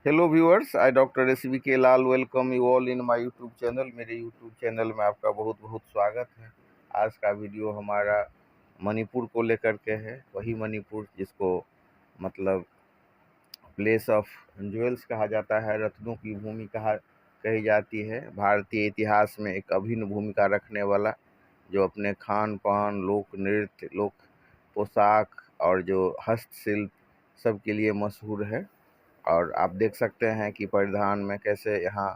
Hello viewers, I doctor SBK Lal welcome you all in my YouTube channel. मेरे YouTube channel में आपका बहुत बहुत स्वागत है। आज का वीडियो हमारा मणिपुर को लेकर के है। वही मणिपुर जिसको मतलब प्लेस ऑफ ज्वेल्स कहा जाता है, रत्नों की भूमि कही जाती है। भारतीय इतिहास में एक अभिन्न भूमिका रखने वाला, जो अपने खान पान, लोक नृत्य, लोक पोशाक और जो हस्तशिल्प सब के लिए मशहूर है। और आप देख सकते हैं कि परिधान में कैसे यहाँ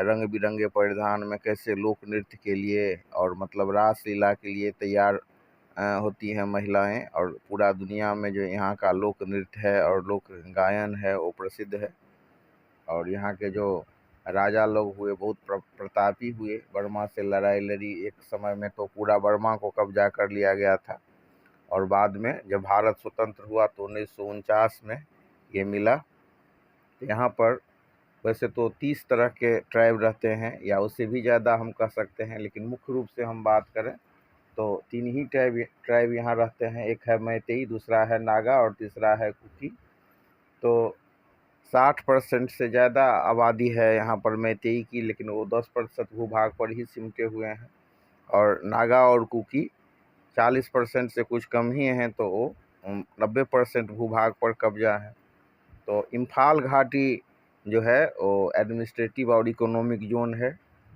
रंग बिरंगे परिधान में कैसे लोक नृत्य के लिए और मतलब रासलीला के लिए तैयार होती हैं महिलाएं। और पूरा दुनिया में जो यहाँ का लोक नृत्य है और लोक गायन है वो प्रसिद्ध है। और यहाँ के जो राजा लोग हुए बहुत प्रतापी हुए। बर्मा से लड़ाई लड़ी, एक समय में तो पूरा बर्मा को कब्जा कर लिया गया था। और बाद में जब भारत स्वतंत्र हुआ तो 1949 में ये मिला। यहाँ पर वैसे तो 30 तरह के ट्राइब रहते हैं या उससे भी ज़्यादा हम कह सकते हैं, लेकिन मुख्य रूप से हम बात करें तो 3 ही ट्राइब यहाँ रहते हैं। एक है मैतेई, दूसरा है नागा और तीसरा है कुकी। तो 60% से ज़्यादा आबादी है यहाँ पर मैतेई की, लेकिन वो 10% भूभाग पर ही सिमटे हुए हैं। और नागा और कुकी 40% से कुछ कम ही हैं, तो वो 90% भूभाग पर कब्जा है। तो इम्फाल घाटी जो है वो एडमिनिस्ट्रेटिव और इकोनॉमिक जोन है।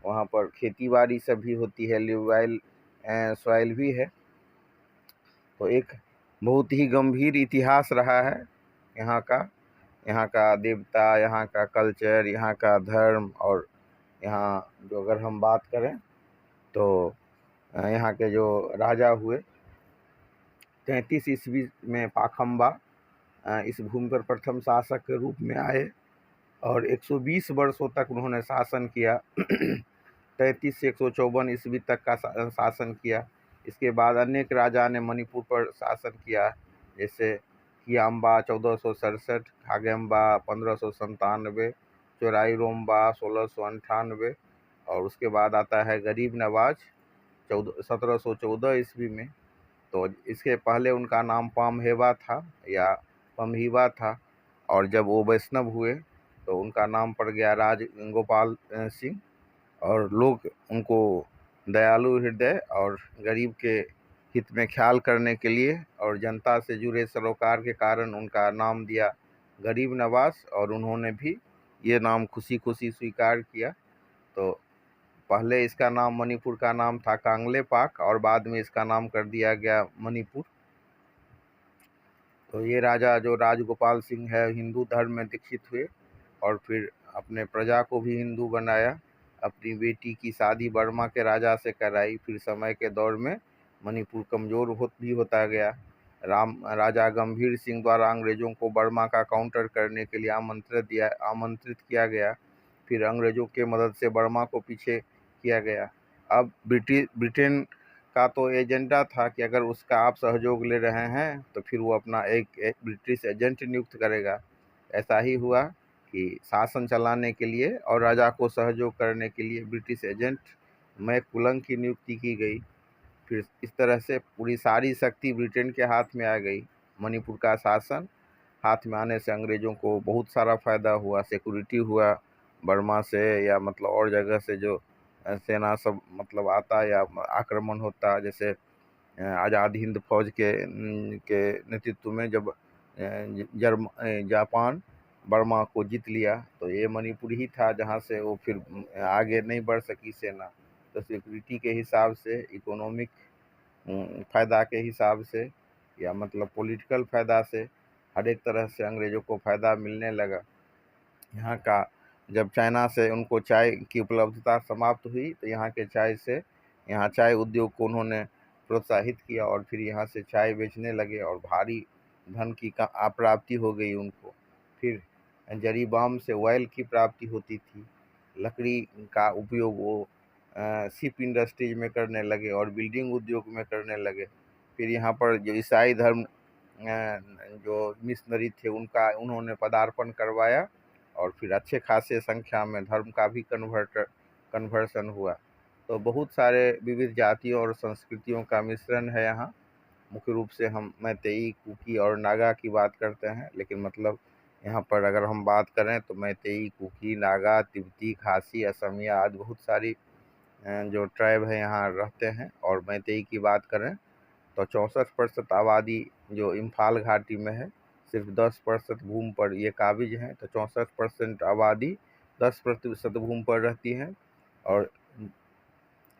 वहाँ पर खेती बाड़ी सब भी होती है, लिवाइल सॉइल भी है। तो एक बहुत ही गंभीर इतिहास रहा है यहाँ का देवता, यहाँ का कल्चर, यहाँ का धर्म। और यहाँ जो अगर हम बात करें तो यहाँ के जो राजा हुए 33 ईस्वी में पाखंबा इस भूमि पर प्रथम शासक के रूप में आए और 120 वर्षों तक उन्होंने शासन किया। 33 से 154 ईस्वी तक का शासन किया। इसके बाद अनेक राजा ने मणिपुर पर शासन किया, जैसे कियाम्बा 1467, खागेम्बा 1597, चोराईरोम्बा 1698। और उसके बाद आता है गरीब नवाज 1714 ईस्वी में। तो इसके पहले उनका नाम पामहेवा था या पमहीवा था। और जब वो वैष्णव हुए तो उनका नाम पड़ गया राज गोपाल सिंह। और लोग उनको दयालु हृदय और गरीब के हित में ख्याल करने के लिए और जनता से जुड़े सरोकार के कारण उनका नाम दिया गरीब नवाज। और उन्होंने भी ये नाम खुशी खुशी स्वीकार किया। तो पहले इसका नाम मणिपुर का नाम था कांगले पाक और बाद में इसका नाम कर दिया गया मणिपुर। तो ये राजा जो राजगोपाल सिंह है हिंदू धर्म में दीक्षित हुए और फिर अपने प्रजा को भी हिंदू बनाया। अपनी बेटी की शादी बर्मा के राजा से कराई। फिर समय के दौर में मणिपुर कमज़ोर भी होता गया। राजा गंभीर सिंह द्वारा अंग्रेज़ों को बर्मा का काउंटर करने के लिए आमंत्रित किया गया। फिर अंग्रेज़ों के मदद से बर्मा को पीछे किया गया। अब ब्रिटेन का तो एजेंडा था कि अगर उसका आप सहयोग ले रहे हैं तो फिर वो अपना एक ब्रिटिश एजेंट नियुक्त करेगा। ऐसा ही हुआ कि शासन चलाने के लिए और राजा को सहयोग करने के लिए ब्रिटिश एजेंट मैकुलंग की नियुक्ति की गई। फिर इस तरह से पूरी सारी शक्ति ब्रिटेन के हाथ में आ गई। मणिपुर का शासन हाथ में आने से अंग्रेज़ों को बहुत सारा फ़ायदा हुआ, सिक्योरिटी हुआ। बर्मा से या मतलब और जगह से जो सेना सब मतलब आता या आक्रमण होता, जैसे आज़ाद हिंद फौज के नेतृत्व में जब जापान बर्मा को जीत लिया तो ये मणिपुर ही था जहाँ से वो फिर आगे नहीं बढ़ सकी सेना। तो सिक्योरिटी के हिसाब से, इकोनॉमिक फ़ायदा के हिसाब से या मतलब पॉलिटिकल फ़ायदा से हर एक तरह से अंग्रेज़ों को फ़ायदा मिलने लगा। यहाँ का जब चाइना से उनको चाय की उपलब्धता समाप्त हुई तो यहाँ चाय उद्योग को उन्होंने प्रोत्साहित किया और फिर यहाँ से चाय बेचने लगे और भारी धन की प्राप्ति हो गई उनको। फिर जरी बाम से ऑयल की प्राप्ति होती थी। लकड़ी का उपयोग वो शिप इंडस्ट्रीज में करने लगे और बिल्डिंग उद्योग में करने लगे। फिर यहाँ पर जो ईसाई धर्म जो मिशनरी थे उन्होंने पदार्पण करवाया और फिर अच्छे खासे संख्या में धर्म का भी कन्वर्सन हुआ। तो बहुत सारे विविध जातियों और संस्कृतियों का मिश्रण है यहाँ। मुख्य रूप से हम मैतेई, कुकी और नागा की बात करते हैं, लेकिन मतलब यहाँ पर अगर हम बात करें तो मैतेई, कुकी, नागा, तिब्बती, खासी, असमिया आदि बहुत सारी जो ट्राइब है यहाँ रहते हैं। और मैतेई की बात करें तो 64% आबादी जो इम्फाल घाटी में है, सिर्फ 10% भूमि पर ये काबिज हैं। तो 64% आबादी 10% भूमि पर रहती है और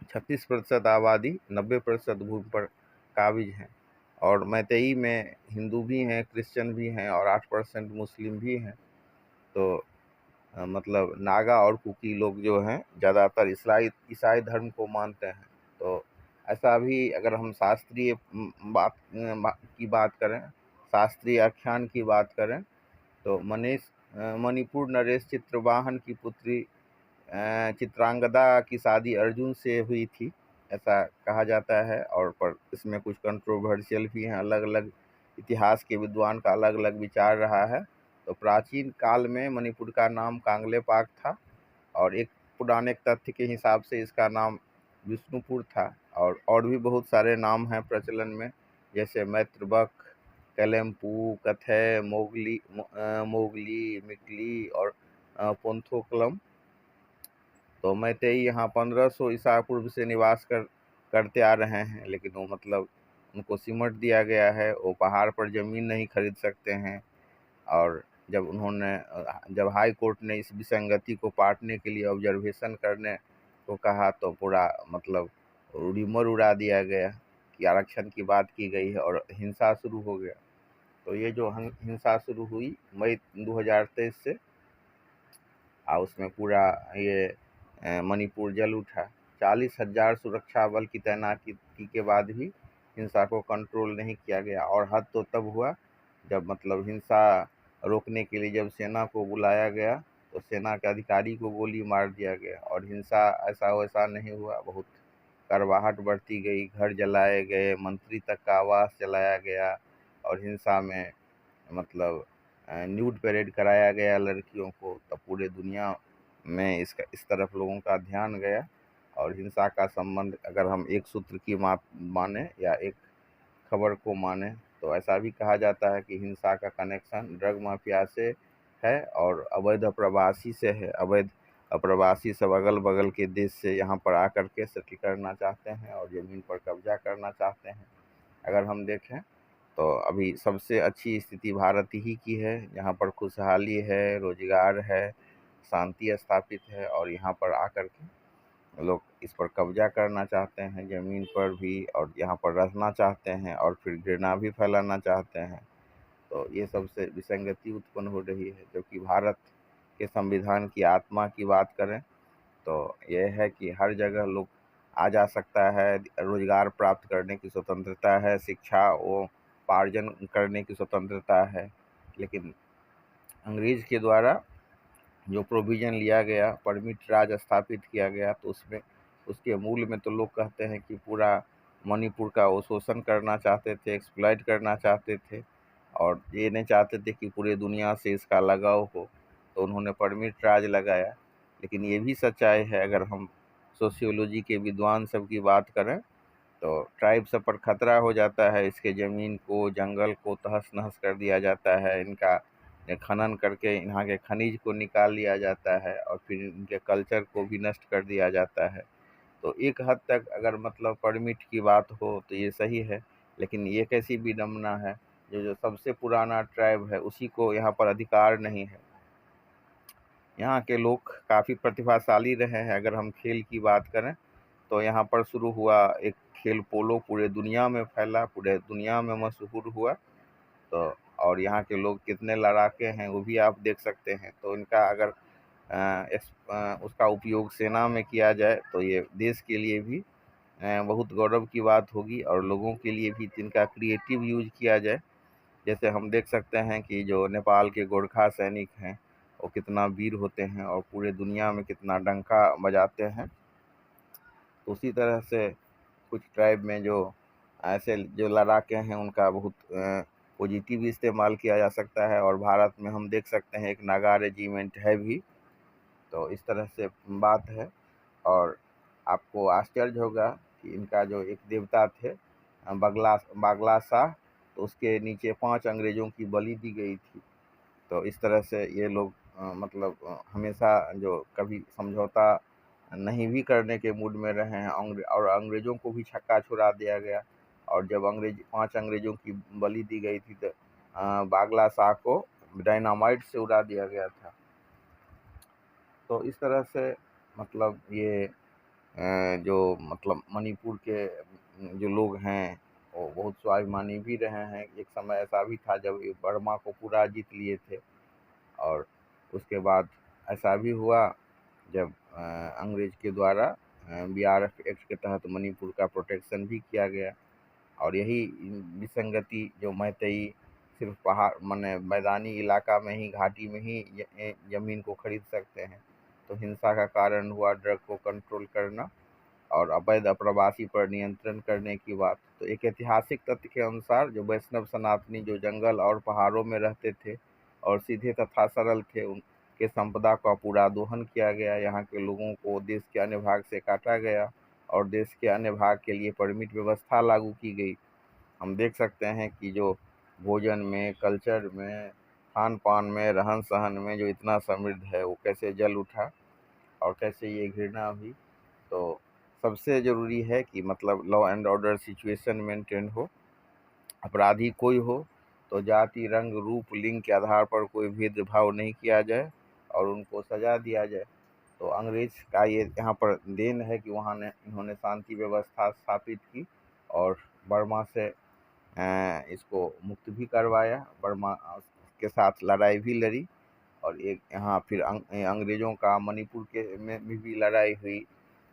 36% आबादी 90% भूमि पर काबिज हैं। और मैतेई में हिंदू भी हैं, क्रिश्चियन भी हैं और 8% मुस्लिम भी हैं। तो मतलब नागा और कुकी लोग जो हैं ज़्यादातर ईसाई धर्म को मानते हैं। तो ऐसा भी अगर हम शास्त्रीय की बात करें, शास्त्रीय आख्यान की बात करें तो मणिपुर नरेश चित्रवाहन की पुत्री चित्रांगदा की शादी अर्जुन से हुई थी, ऐसा कहा जाता है। और पर इसमें कुछ कंट्रोवर्शियल भी हैं, अलग अलग इतिहास के विद्वान का अलग अलग विचार रहा है। तो प्राचीन काल में मणिपुर का नाम कांगलेपाक था और एक पुराने तथ्य के हिसाब से इसका नाम विष्णुपुर था। और भी बहुत सारे नाम हैं प्रचलन में, जैसे मैत्रबक, कैलेम्पू, कथय, मोगली, मिकली और पोंथोकलम। तो मैतेई यहाँ 1500 ईसा पूर्व से निवास करते आ रहे हैं, लेकिन वो मतलब उनको सिमट दिया गया है। वो पहाड़ पर ज़मीन नहीं खरीद सकते हैं। और जब हाई कोर्ट ने इस विसंगति को पाटने के लिए ऑब्जर्वेशन करने को कहा तो पूरा मतलब रिमर उड़ा दिया गया कि आरक्षण की बात की गई है और हिंसा शुरू हो गया। तो ये जो हिंसा शुरू हुई मई 2023 से, और उसमें पूरा ये मणिपुर जल उठा। 40,000 सुरक्षा बल की तैनाती के बाद भी हिंसा को कंट्रोल नहीं किया गया। और हद तो तब हुआ जब मतलब हिंसा रोकने के लिए जब सेना को बुलाया गया तो सेना के अधिकारी को गोली मार दिया गया। और हिंसा ऐसा वैसा नहीं हुआ, बहुत करवाहट बढ़ती गई, घर जलाए गए, मंत्री तक का आवास जलाया गया। और हिंसा में मतलब न्यूड परेड कराया गया लड़कियों को। तब पूरे दुनिया में इस तरफ लोगों का ध्यान गया। और हिंसा का संबंध अगर हम एक सूत्र की माने या एक खबर को माने तो ऐसा भी कहा जाता है कि हिंसा का कनेक्शन ड्रग माफिया से है और अवैध प्रवासी से है। अवैध प्रवासी सब अगल बगल के देश से यहाँ पर आकर के सेटल करना चाहते हैं और ज़मीन पर कब्जा करना चाहते हैं। अगर हम देखें तो अभी सबसे अच्छी स्थिति भारत ही की है, जहाँ पर खुशहाली है, रोजगार है, शांति स्थापित है। और यहाँ पर आकर के लोग इस पर कब्जा करना चाहते हैं ज़मीन पर भी, और यहाँ पर रहना चाहते हैं और फिर घृणा भी फैलाना चाहते हैं। तो ये सबसे विसंगति उत्पन्न हो रही है। जबकि भारत के संविधान की आत्मा की बात करें तो यह है कि हर जगह लोग आ जा सकता है, रोजगार प्राप्त करने की स्वतंत्रता है, शिक्षा वो पार्जन करने की स्वतंत्रता है। लेकिन अंग्रेज के द्वारा जो प्रोविज़न लिया गया, परमिट राज स्थापित किया गया, तो उसमें उसके मूल में तो लोग कहते हैं कि पूरा मणिपुर का वो शोषण करना चाहते थे, एक्सप्लॉइट करना चाहते थे और ये नहीं चाहते थे कि पूरे दुनिया से इसका लगाव हो। तो उन्होंने परमिट राज लगाया। लेकिन ये भी सच्चाई है, अगर हम सोशियोलॉजी के विद्वान सब की बात करें तो ट्राइब सब पर खतरा हो जाता है। इसके ज़मीन को, जंगल को तहस नहस कर दिया जाता है, इनका खनन करके यहाँ के खनिज को निकाल लिया जाता है और फिर इनके कल्चर को भी नष्ट कर दिया जाता है। तो एक हद तक अगर मतलब परमिट की बात हो तो ये सही है, लेकिन ये कैसी विडंबना है, जो सबसे पुराना ट्राइब है उसी को यहाँ पर अधिकार नहीं है। यहाँ के लोग काफ़ी प्रतिभाशाली रहे हैं। अगर हम खेल की बात करें तो यहाँ पर शुरू हुआ एक खेल पोलो, पूरे दुनिया में फैला, पूरे दुनिया में मशहूर हुआ। तो और यहाँ के लोग कितने लड़ाके हैं वो भी आप देख सकते हैं। तो इनका अगर उसका उपयोग सेना में किया जाए तो ये देश के लिए भी बहुत गौरव की बात होगी और लोगों के लिए भी इनका क्रिएटिव यूज किया जाए। जैसे हम देख सकते हैं कि जो नेपाल के गोरखा सैनिक हैं वो कितना वीर होते हैं और पूरे दुनिया में कितना डंका बजाते हैं। तो उसी तरह से कुछ ट्राइब में जो ऐसे जो लड़ाके हैं उनका बहुत पॉजिटिव इस्तेमाल किया जा सकता है। और भारत में हम देख सकते हैं एक नागा रेजिमेंट है भी। तो इस तरह से बात है। और आपको आश्चर्य होगा कि इनका जो एक देवता थे बागला शाह, तो उसके नीचे 5 अंग्रेज़ों की बलि दी गई थी। तो इस तरह से ये लोग मतलब हमेशा जो कभी समझौता नहीं भी करने के मूड में रहे हैं, और अंग्रेज़ों को भी छक्का छुड़ा दिया गया। और जब 5 अंग्रेज़ों की बलि दी गई थी, तो बागला शाह को डायनामाइट से उड़ा दिया गया था। तो इस तरह से मतलब ये जो मतलब मणिपुर के जो लोग हैं, वो बहुत स्वाभिमानी भी रहे हैं। एक समय ऐसा भी था जब ये बर्मा को पूरा जीत लिए थे, और उसके बाद ऐसा भी हुआ जब अंग्रेज के द्वारा बीआरएफ एक्ट के तहत मणिपुर का प्रोटेक्शन भी किया गया। और यही विसंगति जो मैतेई सिर्फ पहाड़ माने मैदानी इलाका में ही, घाटी में ही ज़मीन को खरीद सकते हैं, तो हिंसा का कारण हुआ ड्रग को कंट्रोल करना और अवैध अप्रवासी पर नियंत्रण करने की बात। तो एक ऐतिहासिक तथ्य के अनुसार जो वैष्णव सनातनी जो जंगल और पहाड़ों में रहते थे और सीधे तथा सरल थे, उनके संपदा का पूरा दोहन किया गया। यहाँ के लोगों को देश के अन्य भाग से काटा गया और देश के अन्य भाग के लिए परमिट व्यवस्था लागू की गई। हम देख सकते हैं कि जो भोजन में, कल्चर में, खान पान में, रहन सहन में जो इतना समृद्ध है, वो कैसे जल उठा और कैसे ये घृणा हुई। तो सबसे ज़रूरी है कि मतलब law and order situation maintain हो। अपराधी कोई हो तो जाति, रंग, रूप, लिंग के आधार पर कोई भेदभाव नहीं किया जाए और उनको सज़ा दिया जाए। तो अंग्रेज का ये यहाँ पर देन है कि इन्होंने शांति व्यवस्था स्थापित की और बर्मा से इसको मुक्त भी करवाया। बर्मा के साथ लड़ाई भी लड़ी, और एक यहाँ फिर अंग्रेज़ों का मणिपुर के में भी लड़ाई हुई।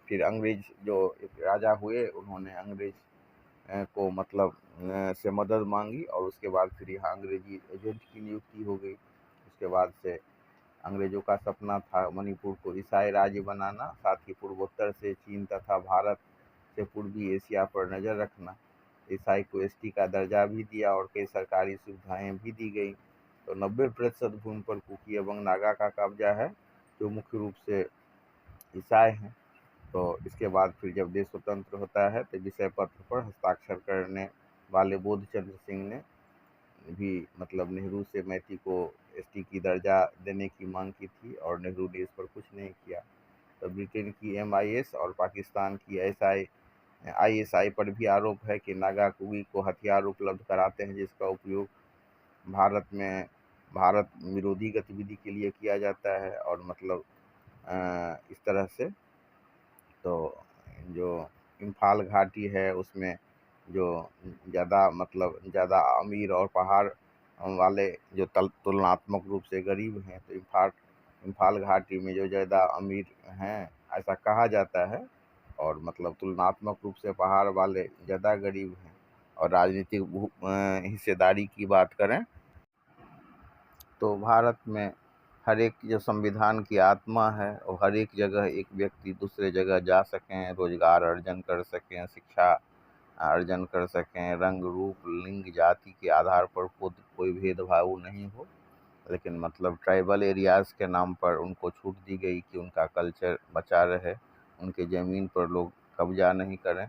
फिर अंग्रेज जो एक राजा हुए, उन्होंने अंग्रेज को मतलब से मदद मांगी, और उसके बाद फिर यहाँ अंग्रेजी एजेंट की नियुक्ति हो गई। उसके बाद से अंग्रेजों का सपना था मणिपुर को ईसाई राज्य बनाना, साथ ही पूर्वोत्तर से चीन तथा भारत से पूर्वी एशिया पर नज़र रखना। ईसाई को एसटी का दर्जा भी दिया और कई सरकारी सुविधाएं भी दी गई। तो 90% भूमि पर कुकी एवं नागा का कब्जा है, जो मुख्य रूप से ईसाई हैं। तो इसके बाद फिर जब देश स्वतंत्र होता है, तो विषय पत्र पर हस्ताक्षर करने वाले बोधचंद्र सिंह ने भी मतलब नेहरू से मैती को एसटी की दर्जा देने की मांग की थी, और नेहरू ने इस पर कुछ नहीं किया। तो ब्रिटेन की एमआईएस और पाकिस्तान की आईएसआई पर भी आरोप है कि नागा कुकी को हथियार उपलब्ध कराते हैं, जिसका उपयोग भारत विरोधी गतिविधि के लिए किया जाता है। और मतलब इस तरह से तो जो इम्फाल घाटी है, उसमें जो ज़्यादा अमीर और पहाड़ वाले जो तुलनात्मक रूप से गरीब हैं, तो इम्फाल घाटी में जो ज़्यादा अमीर हैं, ऐसा कहा जाता है, और मतलब तुलनात्मक रूप से पहाड़ वाले ज़्यादा गरीब हैं। और राजनीतिक हिस्सेदारी की बात करें तो भारत में हर एक जो संविधान की आत्मा है, वो हर एक जगह एक व्यक्ति दूसरे जगह जा सकें, रोजगार अर्जन कर सकें, शिक्षा अर्जन कर सकें, रंग, रूप, लिंग, जाति के आधार पर कोई भेदभाव नहीं हो। लेकिन मतलब ट्राइबल एरियाज़ के नाम पर उनको छूट दी गई कि उनका कल्चर बचा रहे, उनके ज़मीन पर लोग कब्जा नहीं करें,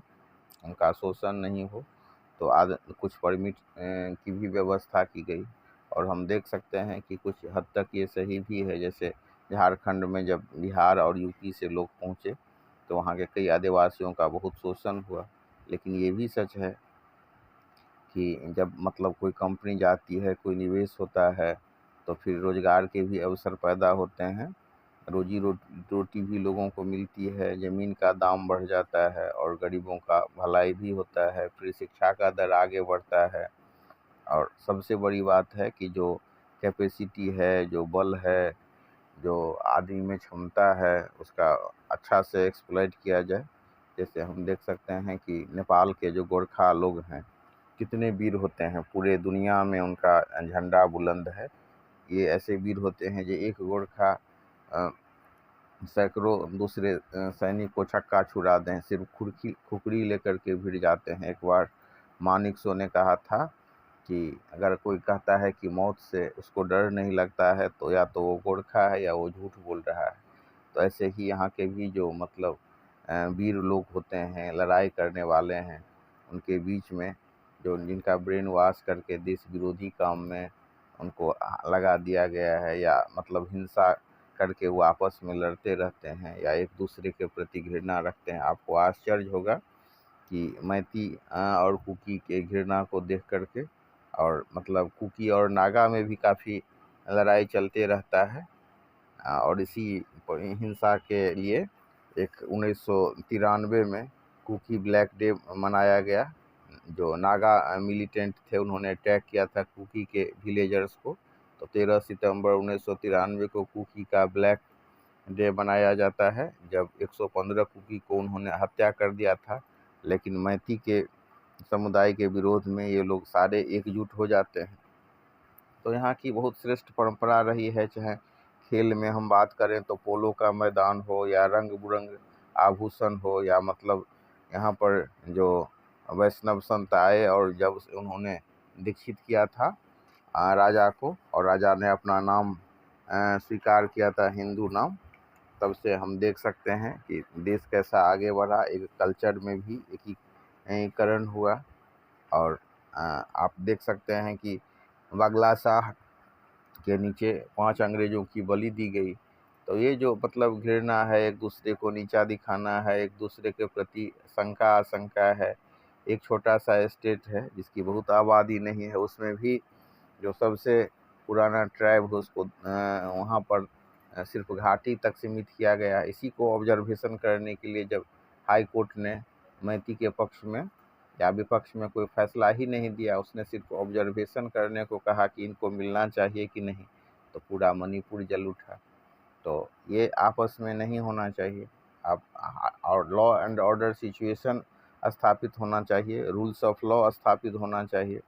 उनका शोषण नहीं हो। तो कुछ परमिट की भी व्यवस्था की गई। और हम देख सकते हैं कि कुछ हद तक ये सही भी है। जैसे झारखंड में जब बिहार और यूपी से लोग पहुँचे, तो वहाँ के कई आदिवासियों का बहुत शोषण हुआ। लेकिन ये भी सच है कि जब मतलब कोई कंपनी जाती है, कोई निवेश होता है, तो फिर रोज़गार के भी अवसर पैदा होते हैं, रोटी भी लोगों को मिलती है, ज़मीन का दाम बढ़ जाता है और गरीबों का भलाई भी होता है, फिर शिक्षा का दर आगे बढ़ता है। और सबसे बड़ी बात है कि जो कैपेसिटी है, जो बल है, जो आदमी में क्षमता है, उसका अच्छा से एक्सप्लॉइट किया जाए। जैसे हम देख सकते हैं कि नेपाल के जो गोरखा लोग हैं, कितने वीर होते हैं, पूरे दुनिया में उनका झंडा बुलंद है। ये ऐसे वीर होते हैं जो एक गोरखा सैकड़ों दूसरे सैनिक को छक्का छुड़ा दें, सिर्फ खुरखुरी लेकर के भिड़ जाते हैं। एक बार मानेकशॉ ने कहा था कि अगर कोई कहता है कि मौत से उसको डर नहीं लगता है, तो या तो वो गोरखा है या वो झूठ बोल रहा है। तो ऐसे ही यहाँ के भी जो मतलब वीर लोग होते हैं, लड़ाई करने वाले हैं, उनके बीच में जो जिनका ब्रेन वॉश करके देश विरोधी काम में उनको लगा दिया गया है, या मतलब हिंसा करके वो आपस में लड़ते रहते हैं या एक दूसरे के प्रति घृणा रखते हैं। आपको आश्चर्य होगा कि मैती और कुकी के घृणा को देख करके, और मतलब कुकी और नागा में भी काफ़ी लड़ाई चलते रहता है। और इसी हिंसा के लिए 1993 में कुकी ब्लैक डे मनाया गया। जो नागा मिलिटेंट थे उन्होंने अटैक किया था कुकी के विलेजर्स को, तो 13 सितंबर 1993 को कुकी का ब्लैक डे मनाया जाता है, जब 115 कुकी को उन्होंने हत्या कर दिया था। लेकिन मैती के समुदाय के विरोध में ये लोग सारे एकजुट हो जाते हैं। तो यहाँ की बहुत श्रेष्ठ परंपरा रही है। चाहे खेल में हम बात करें तो पोलो का मैदान हो, या रंग बिरंग आभूषण हो, या मतलब यहाँ पर जो वैष्णव संत आए और जब उन्होंने दीक्षित किया था राजा को, और राजा ने अपना नाम स्वीकार किया था हिंदू नाम, तब से हम देख सकते हैं कि देश कैसा आगे बढ़ा, एक कल्चर में भी एकीकरण हुआ। और आप देख सकते हैं कि बगला शाह के नीचे 5 अंग्रेज़ों की बलि दी गई। तो ये जो मतलब घृणा है, एक दूसरे को नीचा दिखाना है, एक दूसरे के प्रति शंका आशंका है। एक छोटा सा स्टेट है जिसकी बहुत आबादी नहीं है, उसमें भी जो सबसे पुराना ट्राइब है उसको वहाँ पर सिर्फ घाटी तक सीमित किया गया। इसी को ऑब्जर्वेशन करने के लिए जब हाई कोर्ट ने मैती के पक्ष में या विपक्ष में कोई फैसला ही नहीं दिया, उसने सिर्फ ऑब्जर्वेशन करने को कहा कि इनको मिलना चाहिए कि नहीं, तो पूरा मणिपुर जल उठा। तो ये आपस में नहीं होना चाहिए। आप और लॉ एंड ऑर्डर सिचुएशन स्थापित होना चाहिए, रूल्स ऑफ लॉ स्थापित होना चाहिए।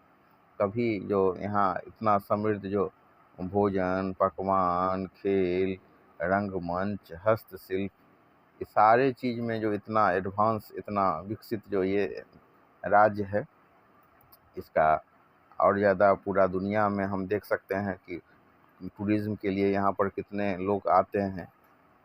तभी जो यहाँ इतना समृद्ध जो भोजन, पकवान, खेल, रंगमंच, हस्तशिल्प, ये सारे चीज़ में जो इतना एडवांस, इतना विकसित जो ये राज्य है, इसका और ज़्यादा पूरा दुनिया में हम देख सकते हैं कि टूरिज़्म के लिए यहाँ पर कितने लोग आते हैं।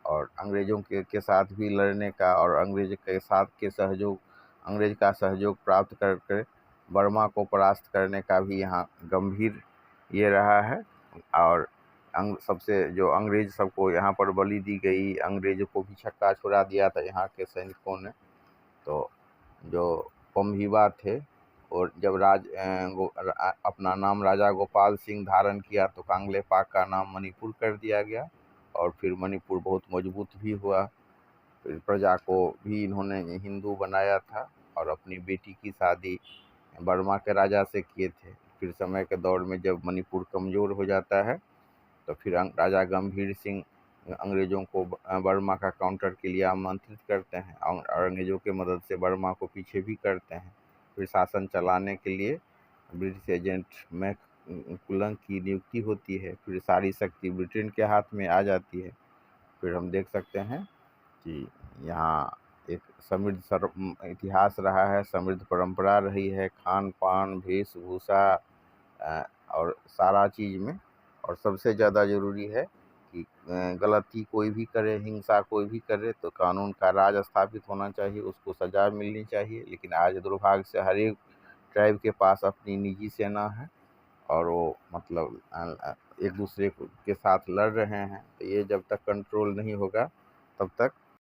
और अंग्रेज़ों के साथ भी लड़ने का, और अंग्रेज़ के साथ के सहयोग, अंग्रेज़ का सहयोग प्राप्त करके बर्मा को परास्त करने का भी यहाँ गंभीर ये रहा है। और सबसे जो अंग्रेज़ सबको यहाँ पर बलि दी गई, अंग्रेज़ों को भी छक्का छुड़ा दिया था यहाँ के सैनिकों ने। तो जो पम्हीवा थे, और जब अपना नाम राजा गोपाल सिंह धारण किया तो कांगलेपाक का नाम मणिपुर कर दिया गया, और फिर मणिपुर बहुत मजबूत भी हुआ। फिर प्रजा को भी इन्होंने हिंदू बनाया था, और अपनी बेटी की शादी बर्मा के राजा से किए थे। फिर समय के दौर में जब मणिपुर कमज़ोर हो जाता है, तो फिर राजा गंभीर सिंह अंग्रेज़ों को बर्मा का काउंटर के लिए आमंत्रित करते हैं, और अंग्रेज़ों के मदद से बर्मा को पीछे भी करते हैं। फिर शासन चलाने के लिए ब्रिटिश एजेंट मैककुलन की नियुक्ति होती है। फिर सारी शक्ति ब्रिटेन के हाथ में आ जाती है। फिर हम देख सकते हैं कि यहाँ एक समृद्ध इतिहास रहा है, समृद्ध परंपरा रही है, खान पान, वेशभूषा और सारा चीज़ में। और सबसे ज़्यादा ज़रूरी है कि गलती कोई भी करे, हिंसा कोई भी करे, तो कानून का राज स्थापित होना चाहिए, उसको सज़ा मिलनी चाहिए। लेकिन आज दुर्भाग्य से हर एक ट्राइब के पास अपनी निजी सेना है, और वो मतलब एक दूसरे के साथ लड़ रहे हैं। तो ये जब तक कंट्रोल नहीं होगा, तब तक